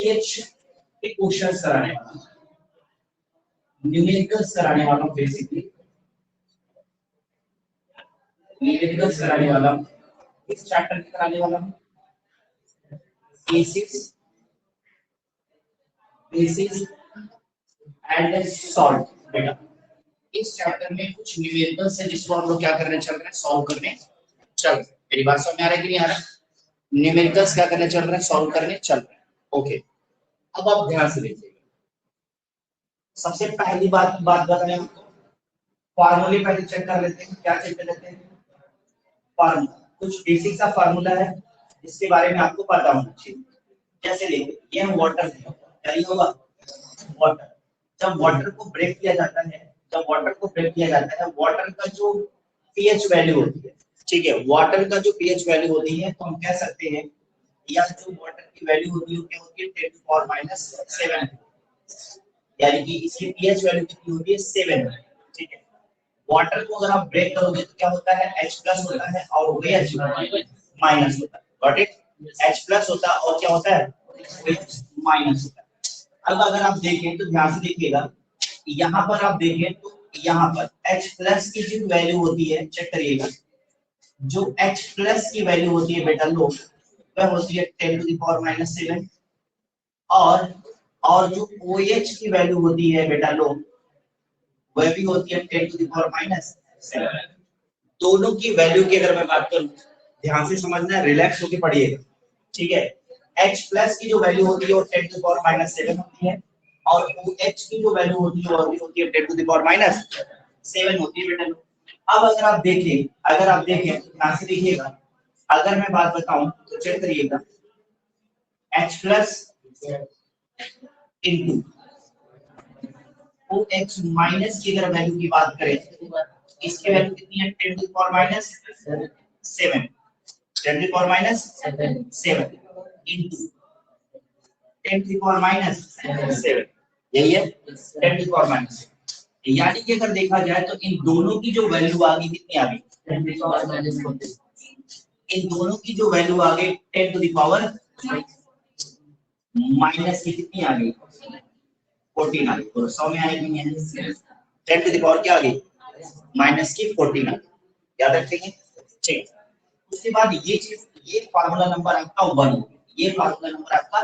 PH के question कराने वाला, न्यूमेरिकल्स कराने वाला हूं, बेसिकली न्यूमेरिकल्स कराने वाला हूं। इस चैप्टर के कराने वाला हूं बेसिक्स एंड सॉल्व। बेटा इस चैप्टर में कुछ न्यूमेरिकल्स है जिसको हम लोग क्या करने चल रहे हैं, सॉल्व करने चल रहे हैं। मेरी बात समझ में आ रहा है कि नहीं आ रहा? न्यूमेरिकल्स क्या करने चल रहे हैं, सॉल्व करने चल रहे हैं। ओके, अब आप ध्यान से देखिए। सबसे पहली बात बताएं आपको, फार्मूले पहले चेक कर लेते हैं। क्या चेक कर लेते हैं? फार्मूला। कुछ बेसिक सा फार्मूला है जिसके बारे में आपको पता होना चाहिए। जैसे देखिए, ये वाटर है, क्या ये होगा वाटर। जब वाटर को ब्रेक किया जाता है, वाटर का जो पीएच वैल्यू होती है, ठीक है, वाटर का जो पीएच वैल्यू होती है, तो हम कह सकते हैं या जो वाटर की वैल्यू होती है क्या होती है, 10⁻⁷, यानी कि इसकी पीएच वैल्यू कितनी होती है, 7। ठीक है, वाटर को अगर आप ब्रेक करोगे तो क्या होता है, H+ होता है और OH माइनस होता है। Got it? H+ होता है और क्या होता है, OH माइनस होता है। अब अगर आप देखें तो ध्यान से देखिएगा, यहाँ पर आप देखें तो यहाँ पर H+ की जो वैल्यू होती है, चेक करिएगा, जो H+ की वैल्यू होती है बेटा लोग, वह होती है 10⁻⁷, और जो OH की वैल्यू होती है बेटा लोग, वह भी होती है 10⁻⁷। दोनों की वैल्यू की अगर मैं बात करूं, ध्यान से समझना, रिलैक्स होकर पढ़िएगा, ठीक है। H+ की जो वैल्यू होती है वो 10⁻⁷ होती है, और OH की जो वैल्यू होती है वो होती है 10⁻⁷ होती है बेटा। अब अगर आप देखें ध्यान से देखिएगा, अगर मैं बात बताऊं तो चेक करिएगा, H+ इनटू OH माइनस की अगर वैल्यू की बात करें, इसकी वैल्यू कितनी है, 10⁻⁷, 10⁻⁷ इनटू 10⁻⁷, यही है 10⁻⁷। यानी कि अगर देखा जाए तो इन दोनों की जो वैल्यू आ गई कितनी आ गई, इन दोनों की जो वैल्यू आ गई 10⁻⁻⁻ की कितनी आ गई, 14 आ गई। तो 100 में आएगी, 10⁻क्या आ गई, माइनस की 14 आ गई। याद रखेंगे, ठीक। उसके बाद ये चीज, ये फार्मूला नंबर आपका 1, ये फार्मूला नंबर आपका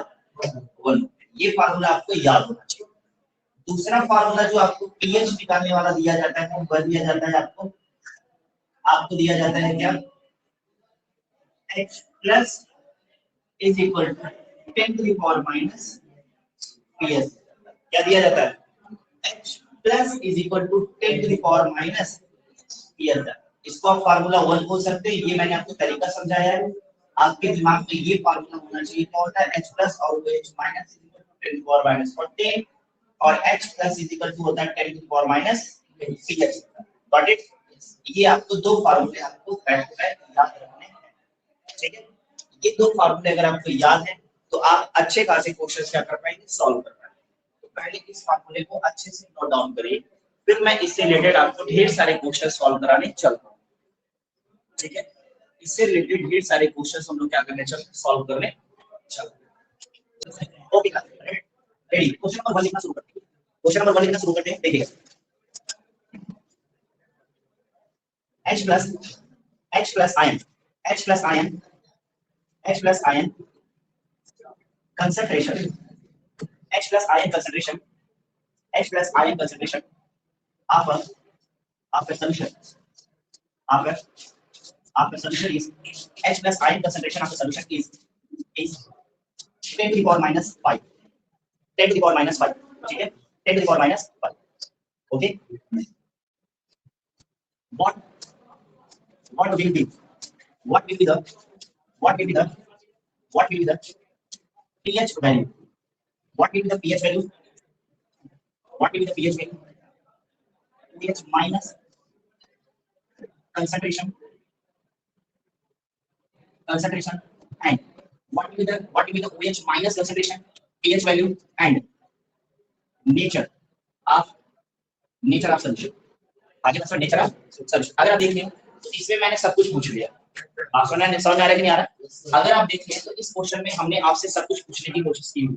1, ये फार्मूला आपको याद होना चाहिए। दूसरा फार्मूला जो आपको पीएच निकालने वाला दिया जाता है, वह दिया जाता है आपको दिया जाता है क्या, H+ is equal to 10⁻⁻ pH. क्या दिया जाता है, H+ is equal to 10⁻⁻ pH. इसको आप फार्मूला 1 बोल सकते हैं। ये मैंने आपको तरीका समझाया है, आपके दिमाग में ये फार्मूला होना चाहिए। क्या होता है, H+ और OH minus is equal to 10⁻⁻14, और H+ इज इक्वल टू होता है 10⁻⁻pH। Got it? ये आपको दो फार्मूले आपको बैक टू बैक याद रखने हैं, ठीक है। ये दो फार्मूले अगर आपको याद है तो आप अच्छे खासे क्वेश्चंस क्या कर पाएंगे, सॉल्व कर पाएंगे। तो पहले इस फार्मूले को अच्छे से नोट डाउन करिए, फिर मैं इससे रिलेटेड आपको ढेर सारे क्वेश्चन सॉल्व कराने चलता हूं, ठीक है। इससे रिलेटेड ढेर सारे क्वेश्चंस हम लोग क्या करने चल सॉल्व करने चलते हैं। Okay, ready? क्वेश्चन नंबर 1 लिखना शुरू करते हैं। क्वेश्चन नंबर 1 लिखना शुरू करते हैं। देखिए, H+ ion concentration, H+ ion concentration of a solution is H+ ion concentration of a solution is 10⁻⁵, 10⁻⁵, ठीक है, 10⁻⁵। Okay, what will be the pH value? What will be the pH value? pH minus concentration, and what will be the OH minus concentration, pH value, and nature of solution। आगे बस nature of solution. अगर आप देखें तो इसमें मैंने सब कुछ पूछ लिया। आप समझ आ रहा है कि नहीं आ रहा? अगर आप देखें तो इस क्वेश्चन में हमने आपसे सब कुछ पूछने की कोशिश की हुई,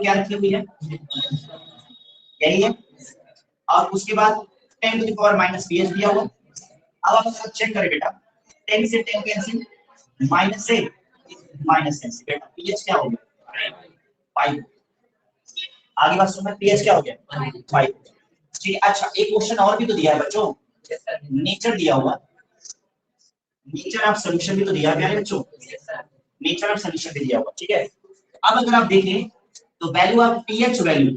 क्या रखी हुई है, यही है, और उसके बाद 10 to the power minus pH दिया हुआ। अब आप चेक करें बेटा, 10 से 10 कैंसिल, माइनस से माइनस 10 बेटा pH क्या हो गया 5। आगे बात सुनना, pH क्या हो गया 5। ठीक है, अच्छा एक क्वेश्चन और भी तो दिया है बच्चों, नेचर दिया हुआ, नेचर ऑफ सॉल्यूशन भी तो दिया है बच्चों, नेचर ऑफ सॉल्यूशन भी दिया हुआ। ठीक है, अब अगर आप देखें तो वैल्यू ऑफ pH वैल्यू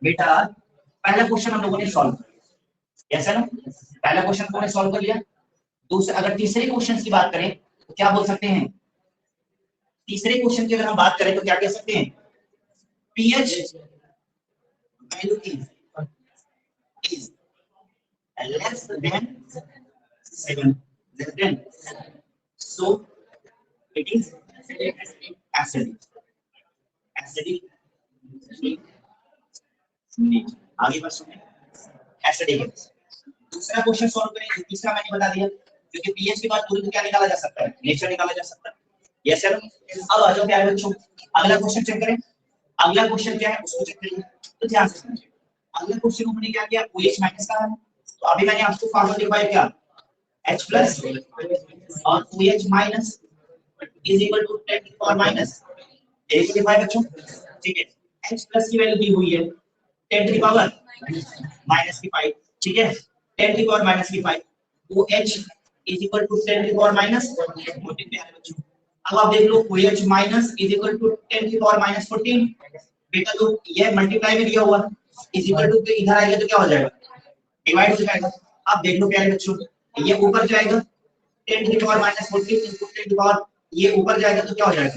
बेटा, पहला क्वेश्चन हम लोगों ने सॉल्व किया, ऐसा ना, पहला क्वेश्चन हमने सॉल्व कर लिया। दूसरे अगर तीसरे क्वेश्चन की बात करें तो क्या बोल सकते हैं, तीसरे क्वेश्चन की अगर हम बात करें तो क्या कह सकते हैं, pH value is less than 7, less than, so it is acidic, acidic nature. आगे बात सुनिए, एसिडिक है। दूसरा क्वेश्चन सॉल्व करें, तीसरा मैंने बता दिया, क्योंकि pH के बाद पूरी तो क्या निकाला जा सकता है, नेचर निकाला जा सकता है, यस सर। अब आ जाओ क्या है बच्चों, अगला क्वेश्चन चेक करें, अगला क्वेश्चन क्या है उसको चेक करिए, तो ध्यान से समझिए। अगला क्वेश्चन हमने क्या किया, OH माइनस का है, तो अभी मैंने आपको फार्मूला लिखवाया क्या, H प्लस और OH minus is equal to 10 की पावर माइनस, एक लिखवाया बच्चों। ठीक है, H प्लस की वैल्यू दी हुई है 10 की पावर माइनस की 5, ठीक है, 10 की पावर माइनस की 5, OH इज इक्वल टू 10 की पावर माइनस 14 है बच्चों। अब आप देख लो OH minus is equal to 10 की पावर माइनस 14, बेटा तो ये मल्टीप्लाई में दिया हुआ इज इक्वल टू, इधर आएगा तो क्या हो जाएगा, डिवाइड हो जाएगा। आप देख लो प्यारे बच्चों, ये ऊपर जाएगा 10 की पावर माइनस 14 इनटू 10 की पावर, ये ऊपर जाएगा तो क्या हो जाएगा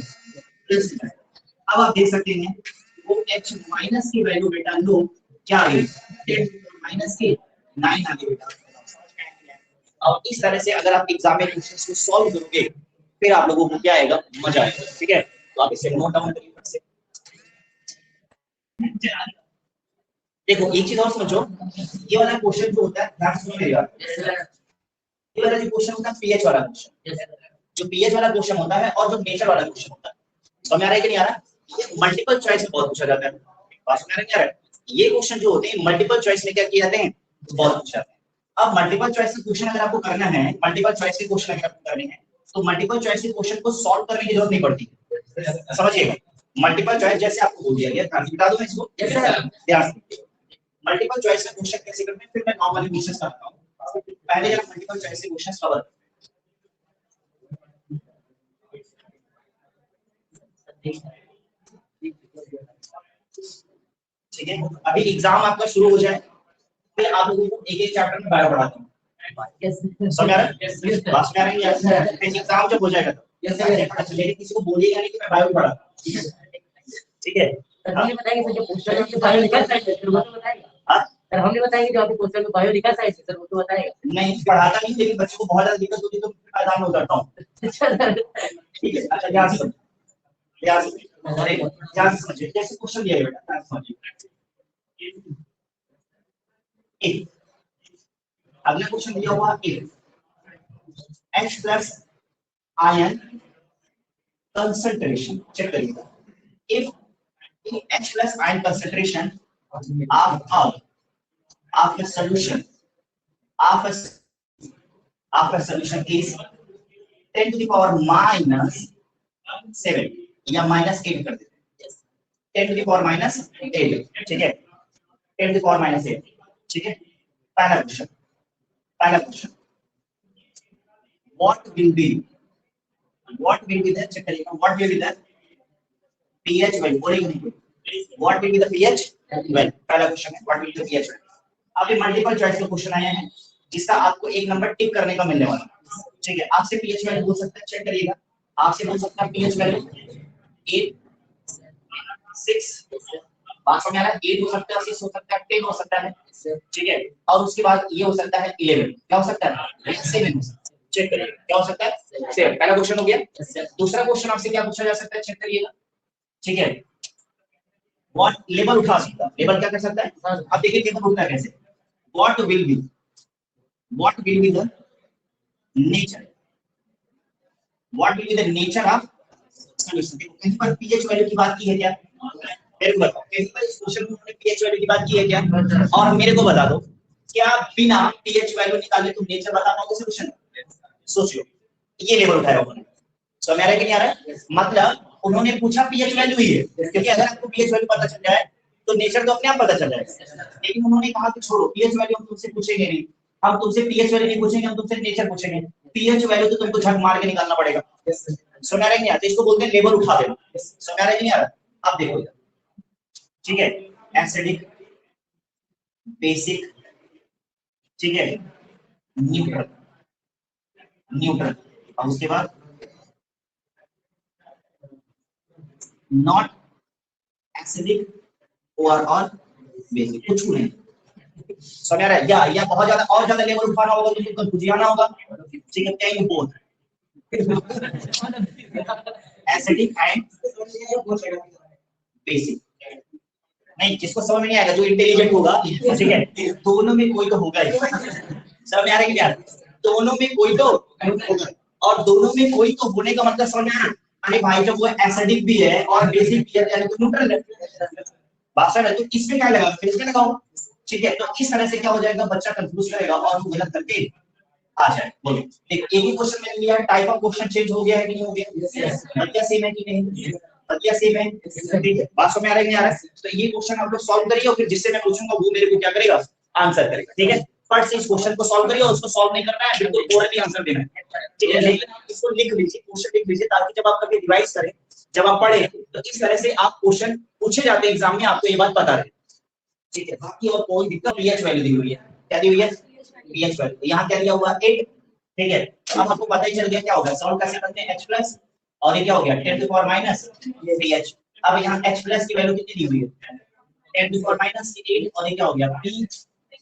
प्लस। अब आप देख सकते हैं वो H माइनस की वैल्यू बेटा लो क्या आ गई 10 माइनस के 9 आ गई बेटा। और इस तरह से अगर आप एग्जाम में क्वेश्चंस को सॉल्व करोगे फिर आप लोगों को क्या आएगा, मजा आएगा। ठीक है, तो आप इसे नोट डाउन करिए फिर से। देखो एक चीज और समझो, ये वाला क्वेश्चन जो होता है ध्यान सुनो मेरी बात, ये वाला जो क्वेश्चन होता है पीएच वाला क्वेश्चन, जो पीएच वाला क्वेश्चन होता है और जो नेचर वाला क्वेश्चन होता है, समझ आ रहा है कि नहीं आ रहा, ये मल्टीपल चॉइस में बहुत पूछा जाता है। बात समझ आ रहा है क्या है, ये क्वेश्चन जो होते हैं मल्टीपल चॉइस में क्या किए जाते हैं, बहुत पूछा जाता है। अब मल्टीपल चॉइस के क्वेश्चन अगर आपको करना है, मल्टीपल चॉइस के क्वेश्चन अगर आपको करने हैं तो मल्टीपल चॉइस के क्वेश्चन को सॉल्व करने की जरूरत नहीं पड़ती, समझिएगा। मल्टीपल चॉइस जैसे आपको बोल दिया गया, बता दो इसको ध्यान से, मल्टीपल चॉइस का क्वेश्चन कैसे करते हैं, फिर मैं नॉर्मल क्वेश्चंस करता हूं। पहले जरा मल्टीपल चॉइस के क्वेश्चंस कवर, ठीक है। अभी एग्जाम आपका शुरू हो जाए फिर आप लोगों को एक एक चैप्टर में बायो पढ़ाता हूं, समझ आ रहा है, बात में आ रही है। फिर एग्जाम जब हो जाएगा तो लेकिन किसी को बोलिएगा नहीं कि मैं बायो पढ़ा, ठीक है। सर हमने बताया कि जो पोस्टर में बायो निकल सकता है सर वो तो बताएगा। हां सर हमने बताया कि जो आपके पोस्टर में बायो निकल सकता है सर वो तो बताएगा। नहीं पढ़ाता नहीं, लेकिन बच्चों को बहुत ज्यादा दिक्कत होती है तो मैदान में उतरता हूं, ठीक है। अच्छा ध्यान से ध्यान से समझिए, कैसे क्वेश्चन दिया है बेटा, ध्यान से समझिए। एक अगला क्वेश्चन दिया हुआ H plus ion concentration, check करिएगा, if H plus ion concentration of a solution is 10 to the power minus 7 या minus 8 कर देते हैं, 10 to the power minus 8, ठीक है, 10 to the power minus 8, ठीक है। पहला question what will be the, check करिएगा, what will be the pH value, बोलेंगे नहीं, what will be the pH value, पहला क्वेश्चन है what will be the pH value। अभी मल्टीपल चॉइस का क्वेश्चन आया है जिसका आपको एक नंबर टिक करने का मिलने वाला, ठीक है। आपसे pH वैल्यू पूछ सकता है, चेक करिएगा, आपसे पूछ सकता है pH वैल्यू 8, 6, बात समझ आ रहा है, 8 हो सकता है, 6 हो सकता है, 10 हो सकता है, ठीक है। और उसके बाद ये हो सकता है 11, क्या हो सकता है 7 हो सकता है, चेक करिए क्या हो सकता है 7। पहला क्वेश्चन हो गया। दूसरा क्वेश्चन आपसे क्या पूछा जा सकता है, चेक करिएगा, ठीक है। व्हाट लेबल उठा सकता है, लेबल क्या कर सकता है, अब देखिए लेबल उठता है कैसे, what will be the nature, what will be the nature of solution. देखो कहीं पर पीएच वैल्यू की बात की है क्या, मेरे को बताओ, कहीं पर इस क्वेश्चन में उन्होंने पीएच वैल्यू की बात की है क्या, और मेरे को बता दो क्या बिना पीएच वैल्यू निकाले तुम नेचर बता पाओगे सॉल्यूशन, सोच लो। ये लेवल उठाया उन्होंने, समझ आ रहा है कि नहीं आ रहा है, मतलब उन्होंने पूछा पीएच वैल्यू ही है, क्योंकि अगर आपको पीएच वैल्यू पता चल जाए तो नेचर तो अपने आप पता चल जाएगा। लेकिन उन्होंने कहा कि छोड़ो पीएच वैल्यू हम तुमसे पूछेंगे नहीं, हम तुमसे पीएच वैल्यू नहीं पूछेंगे, हम तुमसे नेचर पूछेंगे। पीएच वैल्यू तो तुमको झक मार के निकालना पड़ेगा, समझ आ रहा है कि नहीं, इसको बोलते हैं लेवल उठा देना, समझ आ रहा है कि नहीं आ रहा। अब देखो ठीक है, एसिडिक, बेसिक, ठीक है, न्यूट्रल, और उसके बाद नॉट एसिडिक और बेसिक, कुछ नहीं, समझ आ रहा है। या बहुत ज्यादा और ज्यादा लेवल उठाना होगा तो तुमको बुझियाना होगा, ठीक है, क्या बोथ एसिडिक एंड बेसिक। नहीं, जिसको समझ में नहीं आएगा, जो इंटेलिजेंट होगा, ठीक है, दोनों में कोई तो होगा ही, समझ में आ रहा है क्या, दोनों में कोई तो होगा, और दोनों में कोई तो होने का मतलब समझ में आ रहा है। अरे भाई जब वो एसिडिक भी है और बेसिक भी है यानी तो न्यूट्रल है, बात है, तो इसमें क्या लगा, फिर इसमें लगाओ, ठीक है। तो इस तरह से क्या हो जाएगा, बच्चा कंफ्यूज करेगा और वो गलत करके आ जाए। बोलो देखो, एक ही क्वेश्चन मैंने लिया है, टाइप ऑफ क्वेश्चन चेंज हो गया है कि नहीं हो गया, बतिया सेम है कि नहीं, बतिया सेम है, ठीक है, बात समझ में आ रहा है कि नहीं आ रहा है। तो ये क्वेश्चन आप लोग सॉल्व करिए और फिर जिससे मैं पूछूंगा वो मेरे को क्या करेगा, आंसर करेगा, ठीक है। फट से इस क्वेश्चन को सॉल्व करिए और उसको सॉल्व नहीं करना है, बिल्कुल ओरली आंसर देना है, ठीक है। इसको लिख लीजिए, क्वेश्चन लिख लीजिए, ताकि जब आप कभी रिवाइज करें, जब आप पढ़े, तो इस तरह से आप क्वेश्चन पूछे जाते हैं एग्जाम में, आपको ये बात पता रहे, ठीक है। बाकी और कोई दिक्कत, पीएच वैल्यू दी हुई है, क्या दी हुई है, पीएच वैल्यू, यहाँ क्या दिया हुआ 8, ठीक है। अब आपको पता ही चल गया क्या होगा, सॉल्व कैसे करते हैं, H+ और ये क्या हो गया 10 टू पावर माइनस pH। अब यहाँ H+ की वैल्यू कितनी दी हुई है, 10 टू पावर माइनस 8, और ये क्या हो गया P,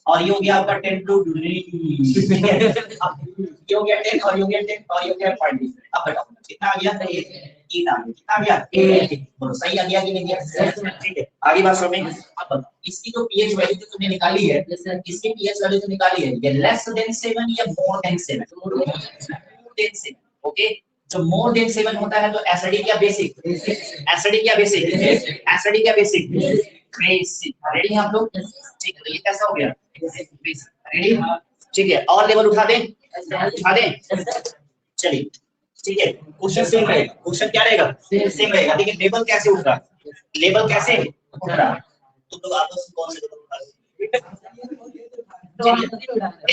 और ये हो गया आपका 10 टू, ठीक है, ये हो गया 10 और ये हो गया 10 और ये हो गया 20। अब बताओ कितना आ गया, 8 आ गया, कितना आ गया 8, बोलो सही आ गया कि नहीं गया, ठीक है। आगे बात सुनो, अब बताओ इसकी जो पीएच वैल्यू जो तुमने निकाली है, इसकी पीएच वैल्यू जो निकाली है, ये लेस देन 7 या more than 7, more than 7, okay. जो मोर देन 7 होता है तो एसिडिक या बेसिक, एसिडिक या बेसिक, एसिडिक या बेसिक, बेसिक। रेडी हैं आप लोग, ठीक है। तो ये कैसा हो गया, रेडी, ठीक है। और लेवल उठा दें, उठा दें, चलिए, ठीक है। क्वेश्चन सेम रहेगा, क्वेश्चन क्या रहेगा, सेम रहेगा, लेकिन लेवल कैसे उठ रहा है, लेवल कैसे उठ रहा है, तो आप कौन से लेवल उठा रहे,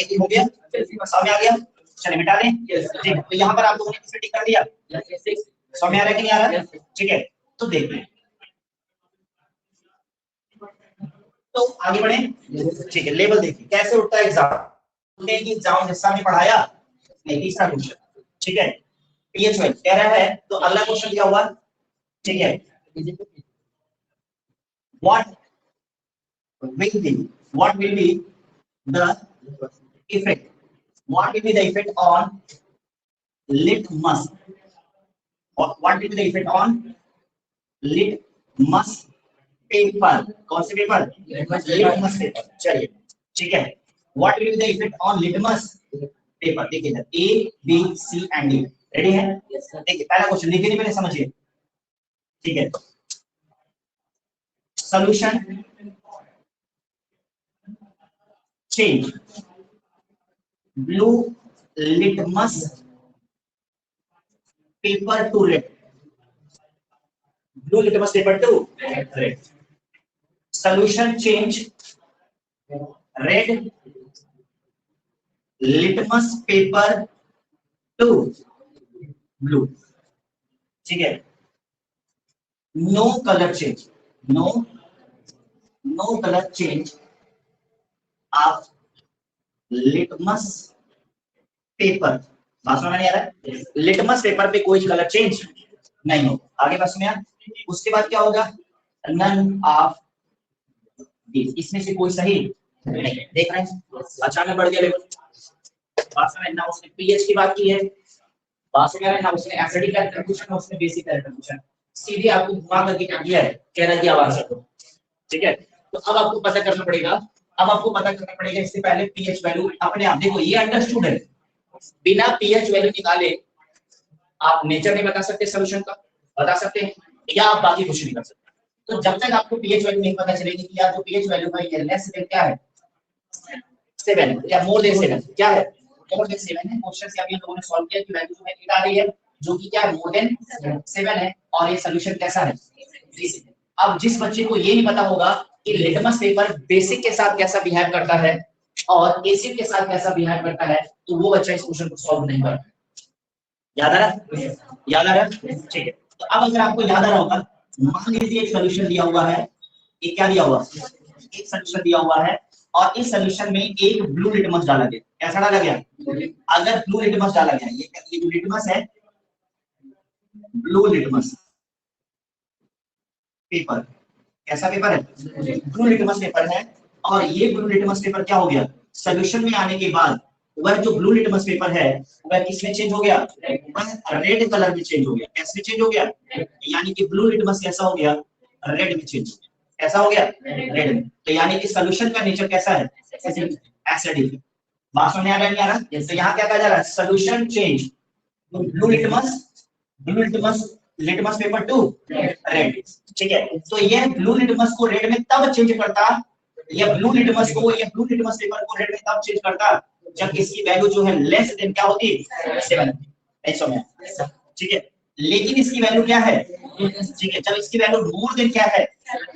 एक ही हो गया, समझ आ गया, चलिए मिटा दें, ठीक। तो यहाँ पर आप लोगों ने किससे टिक कर दिया, समझ आ रहा है कि नहीं आ रहा, ठीक है। तो देखते हैं, तो आगे बढ़े, ठीक है। लेवल देखिए कैसे उठता है एग्जाम, एग्जाम हिस्सा में पढ़ाया नहीं, तीसरा क्वेश्चन, ठीक है। पीएच वैल्यू कह रहा है, तो अगला क्वेश्चन क्या हुआ, ठीक है, what will be the effect, what will be the effect on litmus, what will be the effect on litmus paper, कौन से पेपर, लिटमस पेपर, चलिए, ठीक है। What will be the effect on litmus paper, देखिए A B C and D, ready है, देखिए पहला question लिखने पहले समझिए, ठीक है। Solution change blue litmus paper to red, blue litmus paper to red. Solution change red litmus paper to blue. ठीक है, no color change, no color change of litmus paper. बात समझ में नहीं आ रहा है? लिटमस पेपर पे कोई कलर चेंज नहीं हो. आगे बात सुनिए. उसके बाद क्या होगा? None of this. इसमें से कोई सही नहीं. देख रहे हैं, अचानक बढ़ गया लेवल. बात समझ ना. उसने पीएच की बात की है, बात समझ रहे हैं ना. उसने एसिडिक कैरेक्टर पूछा ना, उसने बेसिक कैरेक्टर पूछा. सीधे आपको घुमा करके क्या किया है, कह रहा है कि अब आंसर दो. ठीक है, तो अब आपको पता करना पड़ेगा. अब आपको पता करना पड़ेगा इससे पहले पीएच वैल्यू अपने आप. देखो ये अंडरस्टूड है. बिना पीएच वैल्यू निकाले आप नेचर नहीं बता सकते, सॉल्यूशन का बता सकते हैं, या आप बाकी कुछ नहीं कर सकते. तो जब तक आपको पीएच वैल्यू नहीं पता चलेगी कि यार जो पीएच वैल्यू है ये लेस देन क्या है 7 या मोर देन 7. क्या है? मोर देन 7 है. क्वेश्चन से अभी हम लोगों ने सॉल्व किया कि वैल्यू जो है 8 आ रही है, जो कि क्या है मोर देन 7 है. और ये सॉल्यूशन कैसा है? बेसिक. अब जिस बच्चे को ये नहीं पता होगा कि लिटमस पेपर बेसिक के साथ कैसा बिहेव करता है और एसिड के साथ कैसा बिहेव करता है, तो वो बच्चा इस क्वेश्चन को सॉल्व नहीं कर. याद आ रहा? याद आ रहा? ठीक है. तो अब अगर आपको याद आ रहा होगा, मान लीजिए एक सॉल्यूशन दिया हुआ है. ये क्या दिया हुआ? एक सॉल्यूशन दिया हुआ है और इस सॉल्यूशन में एक ब्लू लिटमस डाला गया. कैसा डाला गया? अगर ब्लू लिटमस डाला गया, ये जो लिटमस है, ब्लू लिटमस पेपर. कैसा पेपर है? ब्लू लिटमस पेपर है. और ये ब्लू लिटमस पेपर क्या हो गया? सॉल्यूशन में आने के बाद वह जो ब्लू लिटमस पेपर है वह किसमें चेंज हो गया? वह रेड कलर में चेंज हो गया. कैसे चेंज हो गया? यानी कि ब्लू लिटमस कैसा हो गया? रेड में चेंज हो गया. कैसा हो गया? रेड में. तो यानी कि सॉल्यूशन का नेचर कैसा है? एसिडिक. बात समझ आ रहा है नहीं आ रहा? तो यहाँ क्या कहा जा रहा है? Solution change blue litmus paper to red. ठीक है, तो ये ब्लू लिटमस को रेड में तब चेंज करता, ये ब्लू लिटमस पेपर को रेड में तब चेंज करता जब इसकी वैल्यू जो है लेस देन क्या होती? 7. ऐसा में. ठीक है, लेकिन इसकी वैल्यू क्या है? ठीक है, जब इसकी वैल्यू मोर देन क्या है?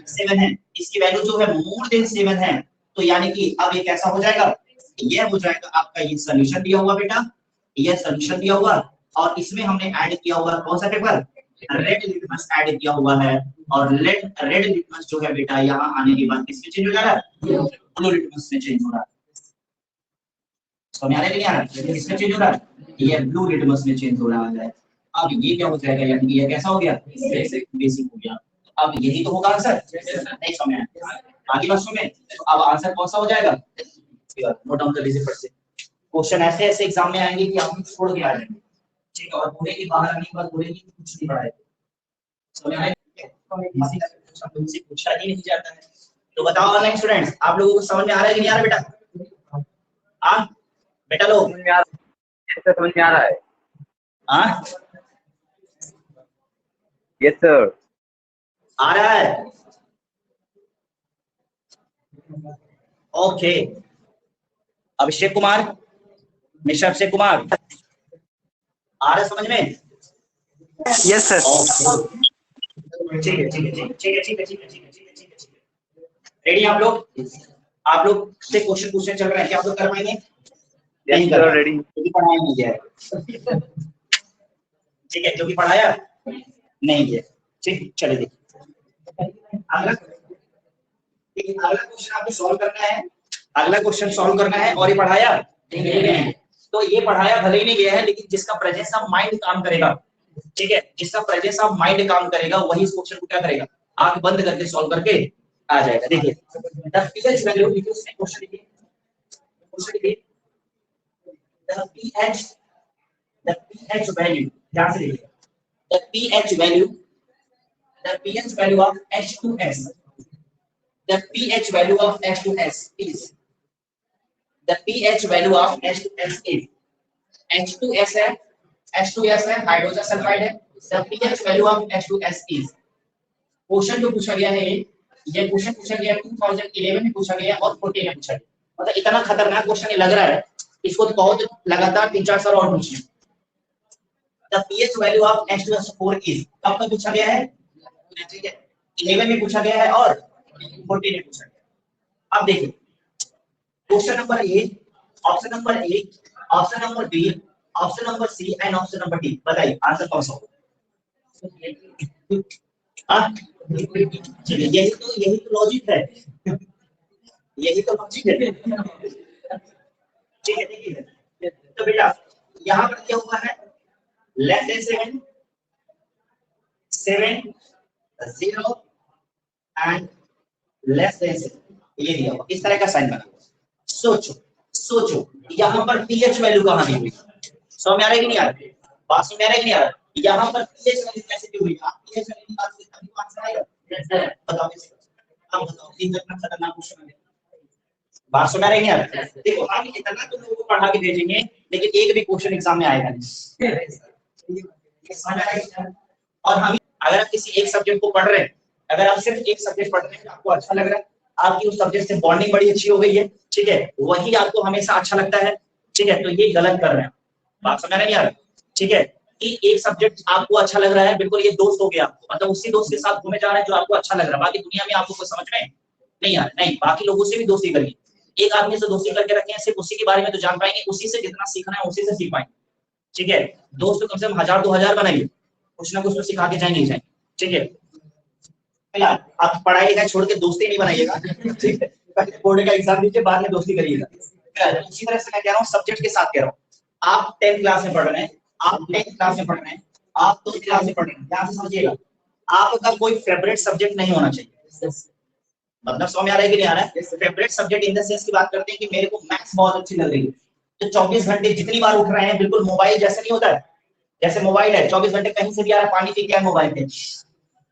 7 है. इसकी वैल्यू जो है मोर देन 7 है, तो यानी कि अब ये कैसा हो जाएगा? ये हो जाएगा आपका ये सॉल्यूशन दिया हुआ बेटा, ये सॉल्यूशन दिया हुआ और इसमें हमने ऐड किया हुआ कौन सा पेपर? रेड लिटमस ऐड किया हुआ है. और रेड लिटमस जो है बेटा यहाँ आने के बाद किसमें चेंज हो जा रहा है? ब्लू लिटमस में चेंज हो रहा है. समझ आ रहा है नहीं आ रहा? किसमें चेंज हो रहा है? ये ब्लू लिटमस में चेंज हो रहा है. अब ये क्या हो जाएगा? यानी कि ये कैसा हो गया? बेसिक हो गया. अब यही तो होगा आंसर. नहीं समझ आया? आगे बात सुने. तो अब आंसर कौन सा हो जाएगा? नोट डाउन कर लीजिए. फट से क्वेश्चन ऐसे ऐसे एग्जाम में आएंगे कि आप छोड़ के आ जाएंगे. ठीक है, और पूरे के बाहर आने के बाद बोलेंगे कि कुछ नहीं पढ़ाया. समझ आ रहा है? तुमसे पूछा ही नहीं जाता है. तो बताओ ऑनलाइन स्टूडेंट्स, आप लोगों को समझ में आ रहा है कि नहीं आ रहा बेटा? हाँ बेटा लोग समझ में आ रहा है? हाँ यस सर आ रहा है. ओके. अभिषेक कुमार, मिस्टर अभिषेक कुमार आ रहा है समझ में? Yes sir. ठीक है. रेडी आप लोग? आप लोग से क्वेश्चन पूछने चल रहे हैं, क्या आप लोग कर पाएंगे? Yes sir ready. क्योंकि पढ़ाया नहीं गया है. ठीक है, क्योंकि पढ़ाया नहीं गया. ठीक, चले देखिए अगला क्वेश्चन आपको सॉल्व करना है. अगला क्वेश्चन सॉल्व करना है और ये पढ़ाया नहीं गया है. तो ये पढ़ाया भले ही नहीं गया है, लेकिन जिसका प्रेजेंस ऑफ माइंड काम करेगा, ठीक है, जिसका प्रेजेंस ऑफ माइंड काम करेगा वही इस क्वेश्चन को क्या करेगा? आंख बंद करके सॉल्व करके आ जाएगा. देखिए द पीएच वैल्यू लिखिए, उसमें क्वेश्चन लिखिए. द पीएच वैल्यू ध्यान से लिखिए. The pH value of H2S. The pH value of H2S is H2S है, H2S है, हाइड्रोजन सल्फाइड है. The pH value of H2S is. Question जो पूछा गया है ये क्वेश्चन पूछा गया 2011 में पूछा गया और 14 में पूछा गया. मतलब इतना खतरनाक क्वेश्चन ये लग रहा है, इसको तो बहुत लगातार 3-4 साल और पूछिए. The pH value of H2S4 is कब तक पूछा गया है? ठीक है, 11 में पूछा गया है और 14 में पूछा गया। अब देखिए question number A, option number A, option number B, option number C and option number D, बताइए आंसर कौन सा होगा? चलिए यही तो लॉजिक है, यही तो लॉजिक है। ठीक है, देखिए तो बेटा यहाँ पर क्या हुआ है, less than 7 7 0 and less than 7, ये दिया हुआ इस तरह का साइन बना। सोचो सोचो यहाँ पर pH वैल्यू कहाँ दी हुई, समझ में आ रहा है कि नहीं आ रहा? बात समझ में आ रहा है कि नहीं आ रहा? यहाँ पर pH वैल्यू कैसे दी हुई, आप pH वैल्यू निकाल के तभी आंसर आएगा। बताओ कैसे? अब बताओ इतना खतरनाक क्वेश्चन है, बात समझ में आ रहा है कि नहीं आ रहा? देखो हम इतना तो लोगों को पढ़ा के भेजेंगे लेकिन एक भी क्वेश्चन एग्जाम में आएगा नहीं। और हम अगर आप किसी एक सब्जेक्ट को पढ़ रहे हैं, अगर आप सिर्फ एक सब्जेक्ट पढ़ रहे हैं आपको अच्छा लग रहा है, आपकी उस सब्जेक्ट से बॉन्डिंग बड़ी अच्छी हो गई है, ठीक है, वही आपको हमेशा अच्छा लगता है, ठीक है, तो ये गलत कर रहे हैं। बात समझ में नहीं आ रहा? ठीक है, कि एक सब्जेक्ट आपको अच्छा लग रहा है, बिल्कुल ये दोस्त हो गया आपको, मतलब उसी दोस्त के साथ घूमे जा रहे हैं जो आपको अच्छा लग रहा है, बाकी दुनिया में आपको कुछ समझ में नहीं आ रहा। नहीं, बाकी लोगों से भी दोस्ती करिए, एक आदमी से दोस्ती करके रखें, सिर्फ उसी के बारे में तो जान पाएंगे, उसी से जितना सीखना है उसी से सीख पाएंगे। ठीक है, दोस्त तो कम से कम 1000-2000 बनाइए, कुछ ना कुछ तो सिखा के जाएंगे ही जाएंगे। ठीक है, फिलहाल आप पढ़ाई लिखाई छोड़ के दोस्ती नहीं बनाइएगा, ठीक है, बोर्ड का एग्जाम दीजिए बाद में दोस्ती करिएगा। उसी तरह से मैं कह रहा हूँ सब्जेक्ट के साथ कह रहा हूँ, आप 10th क्लास में पढ़ रहे हैं, आप 10th क्लास में पढ़ रहे हैं, आप 12th क्लास में पढ़ रहे हैं, ध्यान से समझिएगा, आपका कोई फेवरेट सब्जेक्ट नहीं होना चाहिए। मतलब समझ में आ रहा है कि नहीं आ रहा है? Favourite subject in the sense की बात करते हैं कि मेरे को मैथ्स बहुत अच्छी लग रही है, तो 24 घंटे जितनी बार उठ रहे हैं, बिल्कुल मोबाइल जैसे नहीं होता है, जैसे मोबाइल है 24 घंटे कहीं से भी आ रहा, पानी पी के मोबाइल टच,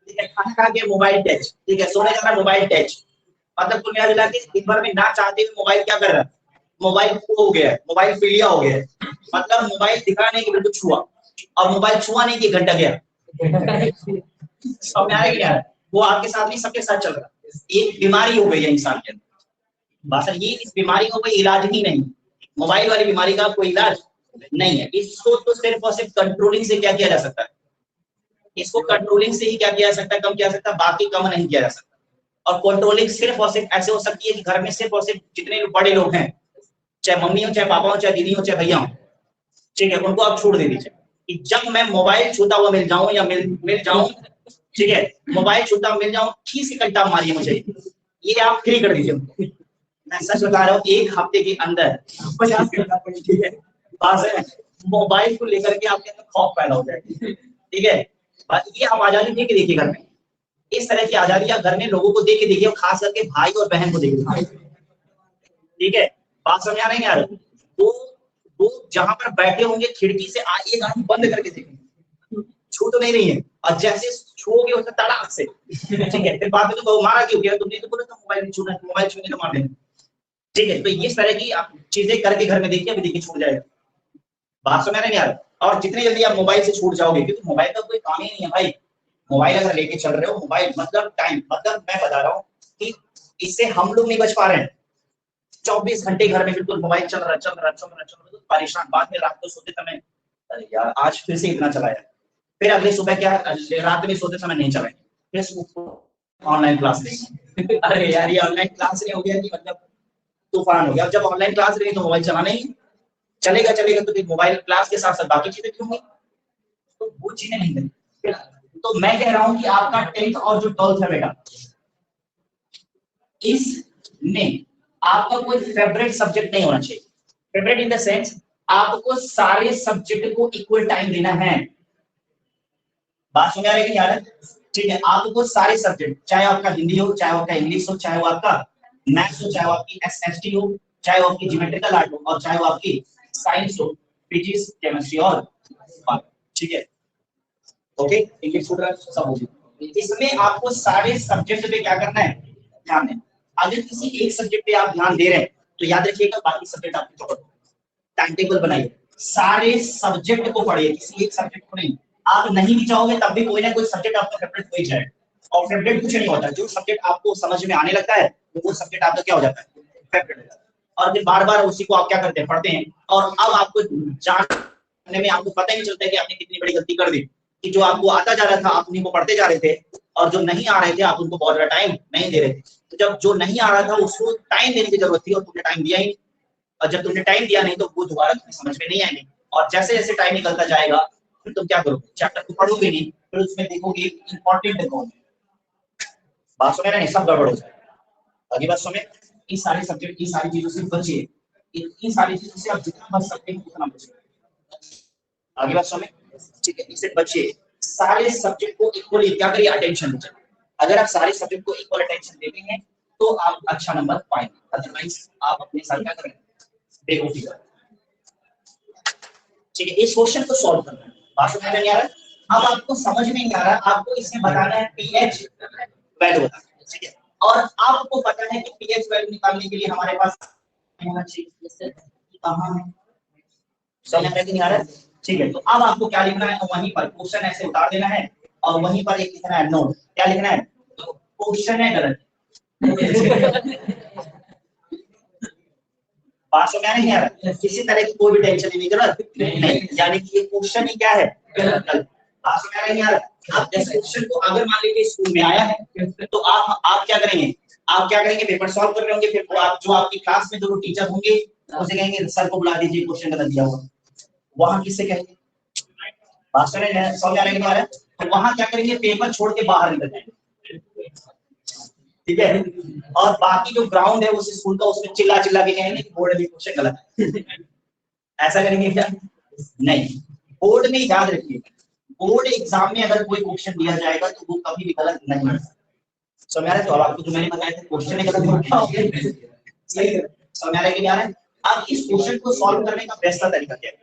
ठीक है, खाना खा के मोबाइल टच, ठीक है, सोने जा रहा मोबाइल टच, मतलब कुल मिला के दिन भर में ना चाहते हुए मोबाइल क्या कर रहा है, मोबाइल हो गया है, मोबाइल फिलिया हो गया है, मतलब मोबाइल दिखा नहीं कि बिल्कुल छुआ, और मोबाइल छुआ नहीं कि घंटा गया। समझ में आ रहा है कि नहीं? वो आपके साथ नहीं सबके साथ चल रहा है, एक बीमारी हो गई है इंसान के अंदर। बस ये इस बीमारी का कोई इलाज ही नहीं, मोबाइल वाली बीमारी का कोई इलाज नहीं है, इसको तो सिर्फ और सिर्फ कंट्रोलिंग से क्या किया जा सकता है, इसको कंट्रोलिंग से ही क्या किया जा सकता है, कम किया जा सकता है, बाकी कम नहीं किया जा सकता। और कंट्रोलिंग सिर्फ और सिर्फ ऐसे हो सकती है कि घर में सिर्फ और सिर्फ जितने बड़े लोग हैं, चाहे मम्मी हो, चाहे पापा हो, चाहे दीदी हो, चाहे भैया हो, ठीक है, उनको आप छूट दे दीजिए कि जब मैं मोबाइल छूता हुआ मिल जाऊं या मिल जाऊं, ठीक है, मोबाइल छूता हुआ मिल जाऊं, ठीक से घंटा मारिए मुझे, ये आप फ्री कर दीजिए। मैं सच बता रहा हूँ, एक हफ्ते के अंदर 50 घंटा, ठीक है, बस है, मोबाइल को लेकर के आपके अंदर खौफ पैदा हो जाएगा। ठीक है, ये आप आजादी दे के देखिए घर में, इस तरह की आजादी आप घर में लोगों को दे के देखिए, खास करके भाई और बहन को देखिए। ठीक है, बात समझ आ रही है यार? वो जहां पर बैठे होंगे खिड़की से एक आंख बंद करके देखेंगे, छू तो नहीं रही है, और जैसे छूओगे उसका तड़ाक से, ठीक है, फिर बाद में तो मारा क्यों गया, तुमने तो बोला था मोबाइल नहीं छूना, मोबाइल छूने तो मार देंगे। ठीक है, तो इस तरह की आप चीजें करके घर में देखिए, अभी देखिए छूट जाएगा। बात समझ नहीं यार? और जितनी जल्दी आप मोबाइल से छूट जाओगे, क्योंकि मोबाइल का कोई काम ही नहीं है भाई, मोबाइल अगर लेके चल रहे हो, मोबाइल मतलब टाइम, मतलब मैं बता रहा हूँ कि इससे हम लोग नहीं बच पा रहे हैं, 24 घंटे घर में बिल्कुल मोबाइल चल रहा तो परेशान, बाद में रात को सोते समय अरे यार आज फिर से इतना चलाया, फिर अगले सुबह क्या रात में सोते समय नहीं चलाएंगे, फिर ऑनलाइन क्लास लेंगे। अरे यार ये ऑनलाइन क्लास नहीं हो गया कि मतलब तूफान हो गया, अब जब ऑनलाइन क्लास लेंगे तो मोबाइल चलाना ही चलेगा, तो फिर मोबाइल क्लास के साथ साथ बाकी चीजें क्यों नहीं, तो वो चीजें नहीं करें। तो मैं कह रहा हूं कि आपका 10th और जो 12th है बेटा, इसमें आपका कोई फेवरेट सब्जेक्ट नहीं होना चाहिए, फेवरेट इन द सेंस आपको सारे सब्जेक्ट को इक्वल टाइम देना है। बात समझ आ रही है यार? ठीक है, आपको सारे सब्जेक्ट, चाहे आपका हिंदी हो, चाहे आपका इंग्लिश हो, चाहे वो आपका मैथ्स हो, चाहे वो आपकी एसएसटी हो, चाहे वो आपकी ज्योमेट्रिकल आर्ट हो, और चाहे वो आपकी साइंस हो, फिजिक्स, केमिस्ट्री और ठीक है, ओके, इंग्लिश सब हो गया, इसमें आपको सारे सब्जेक्ट पे क्या करना है, ध्यान देना। अगर किसी एक सब्जेक्ट पे आप ध्यान दे रहे हैं तो याद रखिएगा बाकी सब्जेक्ट आपके छोड़, टाइम टेबल बनाइए, सारे सब्जेक्ट को पढ़िए, किसी एक सब्जेक्ट को नहीं। आप नहीं भी चाहोगे तब भी कोई ना कोई सब्जेक्ट आपका फेवरेट हो ही जाए, और फेवरेट कुछ नहीं होता, जो सब्जेक्ट आपको समझ में आने लगता है वो सब्जेक्ट आपका क्या हो जाता है, फेवरेट हो जाता है, और फिर बार बार उसी को आप क्या करते हैं, पढ़ते हैं, और अब आपको जानने में आपको पता ही नहीं चलता है कि आपने कितनी बड़ी गलती कर दी, कि जो आपको आता जा रहा था आप उन्हीं को पढ़ते जा रहे थे, और जो नहीं आ रहे थे आप उनको बहुत ज्यादा टाइम नहीं दे रहे थे। तो जब जो नहीं आ रहा था उसको टाइम देने की जरूरत थी और तुमने टाइम दिया ही नहीं, और जब तुमने टाइम दिया नहीं तो वो दोबारा तुम्हें समझ में नहीं आएंगे, और जैसे जैसे टाइम निकलता जाएगा फिर तुम क्या करोगे, चैप्टर को पढ़ोगे नहीं, फिर उसमें देखोगे इंपॉर्टेंट कौन है। बात समझ रहे हैं, सब गड़बड़ हो जाएगा। आगे बात समझ, इस सारे सब्जेक्ट, इन सारी चीजों से बचिए, इन सारी चीजों से आप जितना बच सकते हैं उतना बचिए। आगे बात समझ, ठीक है, इससे बचिए। सारे सब्जेक्ट को इक्वली क्या करिए, अटेंशन दीजिए। अगर आप सारे सब्जेक्ट को इक्वल अटेंशन देते हैं तो आप अच्छा नंबर पाएंगे, अदरवाइज आप अपने साथ क्या करेंगे, बेवकूफी करेंगे। ठीक है, इस क्वेश्चन को सॉल्व करना है। बात समझ में नहीं आ रहा, अब आपको समझ में नहीं आ रहा, आपको इसमें बताना है पीएच वैल्यू बताना है, ठीक है, और आपको पता है कि पीएच वैल्यू निकालने के लिए हमारे पास होना चाहिए कहां है, समझ में नहीं आ रहा, ठीक है। तो अब आपको क्या लिखना है, वहीं पर क्वेश्चन ऐसे उतार देना है और वहीं पर एक लिखना है नोट। क्या लिखना है, तो क्वेश्चन है गलत। बात समझ में नहीं आ रहा, किसी तरह की कोई भी टेंशन नहीं, गलत नहीं, यानी कि ये क्वेश्चन ही क्या है, गलत। बात समझ में नहीं आ रहा, आप इस क्वेश्चन को अगर मान लीजिए स्कूल में आया है तो आप क्या करेंगे, आप क्या करेंगे, पेपर सॉल्व कर रहे होंगे, फिर आप जो आपकी क्लास में जो टीचर होंगे उसे कहेंगे सर को बुला दीजिए, क्वेश्चन गलत दिया हुआ, वहां किससे कहेंगे, बात समझ आ रहा है, तो वहां क्या करेंगे, पेपर छोड़ के बाहर निकल जाएंगे, ठीक है, और बाकी जो ग्राउंड है उस स्कूल का उसमें चिल्ला चिल्ला के कहेंगे कि बोर्ड में क्वेश्चन गलत है। ऐसा करेंगे क्या, नहीं, बोर्ड में याद रखिए, बोर्ड एग्जाम में अगर कोई क्वेश्चन दिया जाएगा तो वो कभी भी गलत नहीं है। समझ आ रहा है, तो आपको जो मैंने बताया था क्वेश्चन गलत हो क्या, सही है, समझ आ रहा है कि नहीं आ रहा है। अब इस क्वेश्चन को सॉल्व करने का बेस्ट तरीका क्या है,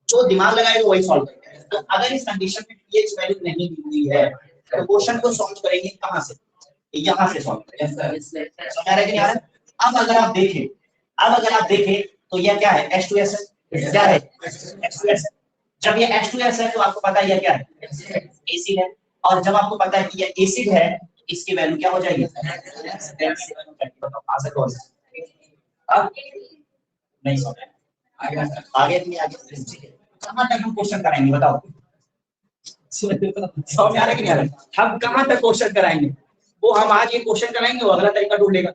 जो दिमाग लगाएगा वही सॉल्व करेगा। तो अगर इस कंडीशन में पीएच वैल्यू नहीं दी हुई है तो क्वेश्चन को सॉल्व करेंगे कहां से, यहां से सॉल्व करेंगे, समझ आ रहा है कि नहीं आ रहा है। अब अगर आप देखें तो यह क्या है, H2S है, क्या है, H2S। जब ये H2S है तो आपको पता है यह क्या है, एसिड है, और जब आपको पता है कि यह एसिड है तो इसकी वैल्यू क्या हो जाएगी, अब नहीं समझ आगे कहां तक हम क्वेश्चन कराएंगे बताओ, समझ आ रहा है कि नहीं आ रहा, हम कहां तक क्वेश्चन कराएंगे, वो हम आज ये क्वेश्चन कराएंगे वो अगला तरीका ढूंढ लेगा,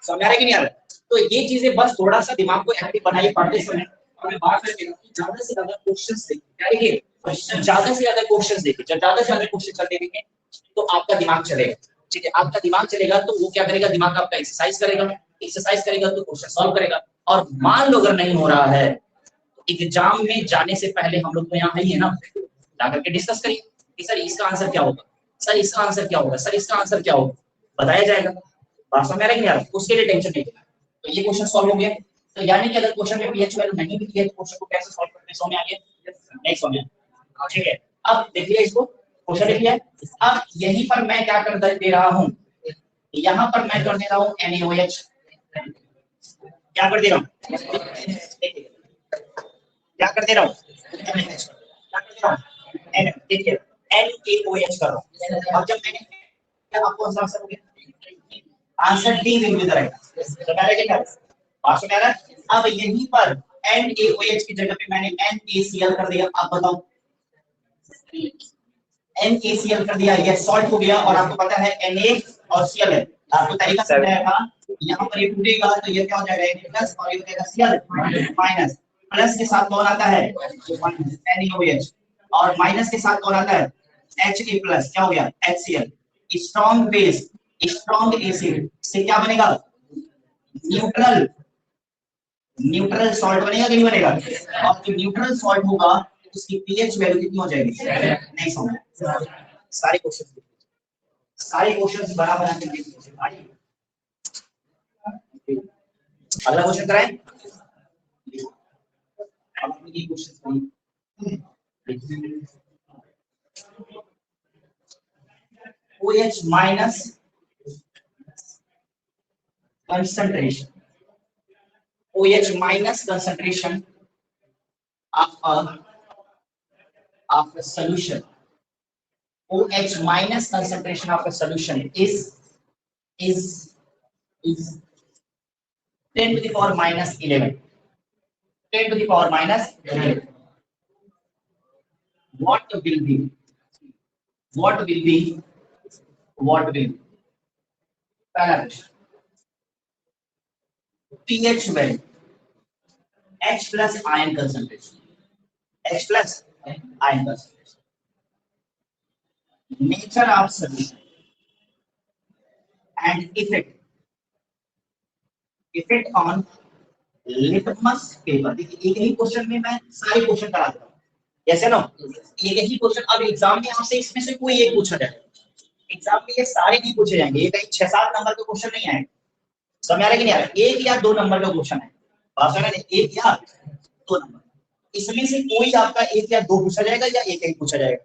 समझ आ रहा है कि नहीं आ रहा। तो ये चीजें बस थोड़ा सा दिमाग को एक्टिव बनाइए पढ़ते समय, और मैं बात करके ज्यादा से ज्यादा क्वेश्चंस देखिए, क्या देखिए, ज्यादा से ज्यादा क्वेश्चंस देखिए, जब ज्यादा से ज्यादा क्वेश्चन करते रहेंगे तो आपका दिमाग चलेगा, ठीक है, आपका दिमाग चलेगा तो वो क्या करेगा, दिमाग आपका एक्सरसाइज करेगा तो क्वेश्चन सॉल्व करेगा। और मान लो अगर नहीं हो रहा है एग्जाम में जाने से पहले हम लोग तो यहाँ ही है ना, जाकर के डिस्कस करिए कि सर इसका आंसर क्या होगा, सर इसका आंसर क्या होगा, सर इसका आंसर क्या होगा, बताया जाएगा। बात समझ आ रहा है कि नहीं आ रहा, उसके लिए टेंशन नहीं लेना। तो ये क्वेश्चन सॉल्व हो गया, तो यानी कि अगर क्वेश्चन में पीएच वैल्यू नहीं मिली है तो क्वेश्चन को कैसे सॉल्व करते हैं, समझ में आ गया, नहीं समझ, ठीक है। अब देखिए इसको, क्वेश्चन देखिए, अब यहीं पर मैं क्या कर दे रहा हूँ, यहाँ पर मैं कर दे रहा हूँ NaOH, क्या कर दे रहा हूँ, क्या कर दे रहा हूँ, देखिए NaOH कर रहा हूँ। अब जब मैंने आपको आंसर हो गया, answer D will be the right, बात समझ आ रहा है। अब यहीं पर NaOH की जगह पे मैंने NaCl कर दिया, आप बताओ, NaCl कर दिया, यह सॉल्ट हो गया, और आपको पता है Na और Cl है, आपको तरीका समझाया था, यहाँ पर ये टूटेगा तो ये क्या हो जाएगा, प्लस, और ये हो जाएगा Cl माइनस, प्लस के साथ कौन आता है NaOH, और माइनस के साथ कौन आता है Ha प्लस, क्या हो गया HCl। Strong base, strong acid से क्या बनेगा, न्यूट्रल, न्यूट्रल सॉल्ट बनेगा कि नहीं बनेगा, और जो न्यूट्रल सॉल्ट होगा उसकी पीएच वैल्यू कितनी हो जाएगी, नहीं समझ। सारे क्वेश्चन बराबर आने के लिए अगला क्वेश्चन कराएं, अब ये question OH minus concentration, OH minus concentration of a solution, OH minus concentration of a solution is 10 to the power minus 11, 10 to the power minus 11. what will be पहला question pH value H plus ion concentration nature of solution and effect on litmus paper। देखिए एक ही question में मैं सारे question करा देता हूँ, ऐसे ना यही क्वेश्चन अब एग्जाम में आपसे इसमें से कोई एक पूछा जाए, एग्जाम में ये सारे नहीं पूछे जाएंगे, ये कहीं 6-7 नंबर का क्वेश्चन नहीं आएगा, समझ आ रहा है कि नहीं आ रहा? 1 या 2 नंबर का क्वेश्चन है, बात समझ रहे? 1 या 2 नंबर, इसमें से कोई आपका 1 या 2 पूछा जाएगा या एक एक पूछा जाएगा।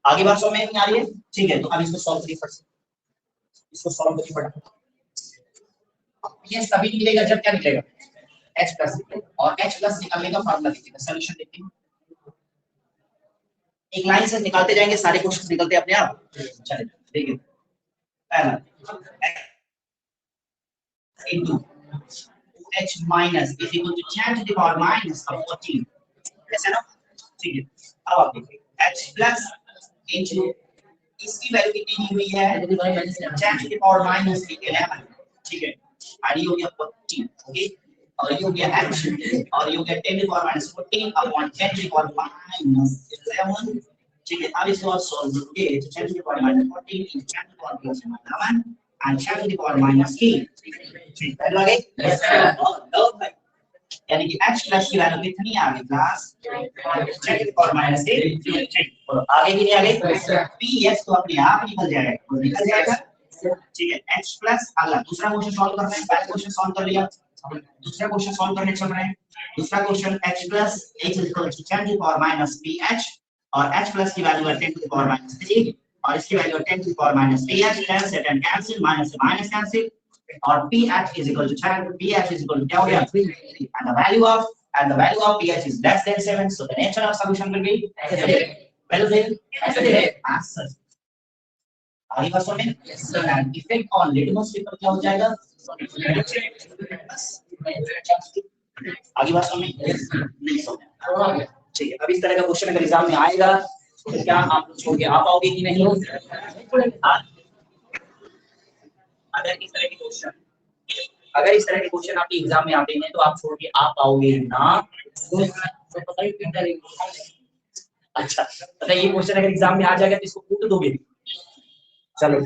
आगे बात समझ में नहीं आ रही है? ठीक है, तो अब इसको सॉल्व करिए फटाफट, इसको सॉल्व करिए फटाफट। ये सभी निकलेगा जब क्या निकलेगा H प्लस, और H प्लस निकालने का फार्मूला देखिए, सॉल्यूशन देखिए, एक लाइन से निकालते जाएंगे, सारे क्वेश्चन निकलते अपने आप। चलिए देखिए, पहला into 2H minus is equal to 10 to the power minus of 14, ऐसा ना? ठीक है, अब आप देखिए H plus into इसकी वैल्यू कितनी दी हुई है 10 to the power minus 11, ठीक है, और ये हो गया 14, ओके, और ये हो गया H, और ये हो गया 10 to the power minus 14 upon 10 to the power minus 11, ठीक है। अब इसको सॉल्व करोगे तो 10 to the power minus 14 into 10 to the power plus 11 and 10 to the power minus 3, ठीक है, लगे? Yes sir. यानी कि H प्लस की वैल्यू कितनी आ गई class 10 to the power minus 3, ठीक, और आगे भी नहीं आ गई PS तो अपने आप निकल जाएगा, ठीक है। H प्लस, अगला दूसरा क्वेश्चन सॉल्व करना है, पहला क्वेश्चन सॉल्व कर लिया, दूसरा क्वेश्चन सॉल्व करने चल रहे हैं। दूसरा question H plus H is equal to 10 to the power minus PH, और H प्लस की वैल्यू है 10 to the power minus 3, और इसकी वैल्यू है 10 to the power minus PH, 10 से 10 कैंसिल, माइनस से माइनस कैंसिल, और PH is equal to 10, PH is equal to क्या हो गया 3, and the value of PH is less than 7, so the nature of solution will be well then answer। आगे बात समझ में? Yes sir. Effect on litmus paper क्या हो जाएगा? आगे बात समझ में? Yes sir. नहीं समझ, ठीक है। अब इस तरह का क्वेश्चन अगर एग्जाम में आएगा तो क्या आप लोग छोड़ के आ पाओगे कि नहीं? अगर इस तरह के क्वेश्चन आपके एग्जाम में आते हैं तो आप छोड़ के आ पाओगे ना? अच्छा, पता है ये क्वेश्चन अगर एग्जाम में आ जाएगा तो इसको कूट दोगे? चलो